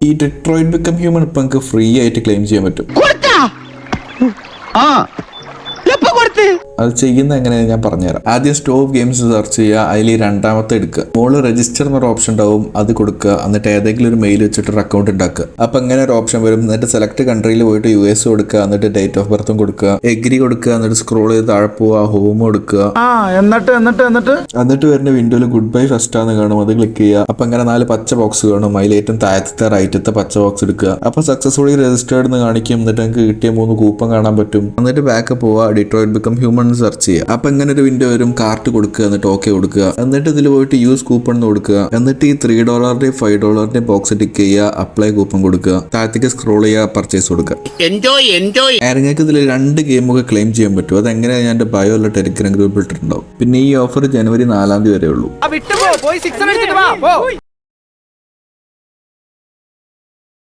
ഈ Detroit become human ഇപ്പൊ നമുക്ക് ഫ്രീ ആയിട്ട് ക്ലെയിം ചെയ്യാൻ പറ്റും. അത് ചെയ്യുന്ന എങ്ങനെയാണെന്ന് ഞാൻ പറഞ്ഞുതരാം. ആദ്യം സ്റ്റോപ്പ് ഗെയിംസ് സെർച്ച് ചെയ്യുക, അതിൽ രണ്ടാമത്തെ എടുക്കുക, മുകളിൽ രജിസ്റ്റർ എന്നൊരു ഓപ്ഷൻ ഉണ്ടാവും, അത് കൊടുക്കുക. എന്നിട്ട് ഏതെങ്കിലും ഒരു മെയിൽ വെച്ചിട്ട് ഒരു അക്കൗണ്ട് ഉണ്ടാക്കുക. അപ്പൊ അങ്ങനെ ഒരു ഓപ്ഷൻ വരും. എന്നിട്ട് സെലക്ട് കൺട്രിയിൽ പോയിട്ട് US കൊടുക്കുക, എന്നിട്ട് ഡേറ്റ് ഓഫ് ബർത്തും കൊടുക്കുക, എഗ്രി കൊടുക്കുക, എന്നിട്ട് സ്ക്രോൾ ചെയ്ത് താഴെ പോവുക, ഹോം കൊടുക്കുക. എന്നിട്ട് വരുന്ന വിൻഡോയിൽ ഗുഡ് ബൈ ഫസ്റ്റ് ആണെന്ന് കാണും, അത് ക്ലിക്ക് ചെയ്യുക. അപ്പൊ അങ്ങനെ 4 പച്ച ബോക്സ് കാണും, അതിൽ ഏറ്റവും താഴത്തെ റൈറ്റത്തെ പച്ച ബോക്സ് എടുക്കുക. അപ്പൊ സക്സസ്ഫുള്ളി രജിസ്റ്റേർഡ് എന്ന് കാണിക്കും. എന്നിട്ട് നിങ്ങൾക്ക് കിട്ടിയ 3 കൂപ്പൺ കാണാൻ പറ്റും. എന്നിട്ട് ബാക്ക് പോവുക, ഡിട്രോയിറ്റ് ബിക്കം ഹ്യൂമൻ സെർച്ച് ചെയ്യുക. അപ്പൊ ഇങ്ങനെ ഒരു വിൻഡോ വരും, കാർട്ട് കൊടുക്കുക, എന്നിട്ട് ഓക്കെ കൊടുക്കുക. എന്നിട്ട് ഇതിൽ പോയിട്ട് യൂസ് കൂപ്പൺ എന്ന് കൊടുക്കുക. എന്നിട്ട് ഈ $3 $5 ബോക്സ് ടിക്ക് ചെയ്യുക, അപ്ലൈ കൂപ്പൺ കൊടുക്കുക, താഴത്തേക്ക് സ്ക്രോൾ ചെയ്യുക, പർച്ചേസ് കൊടുക്കുക. നിങ്ങൾക്ക് ഇതിൽ 2 ഗെയിമൊക്കെ ക്ലെയിം ചെയ്യാൻ പറ്റും. അതെങ്ങനെയാണ് ഞാൻ എന്റെ ബയോ ഉള്ള ടെലിഗ്രാം ഗ്രൂപ്പിൽ ഇട്ടിട്ടുണ്ടാവും. പിന്നെ ഈ ഓഫർ ജനുവരി 4 വരെ ഉള്ളൂ.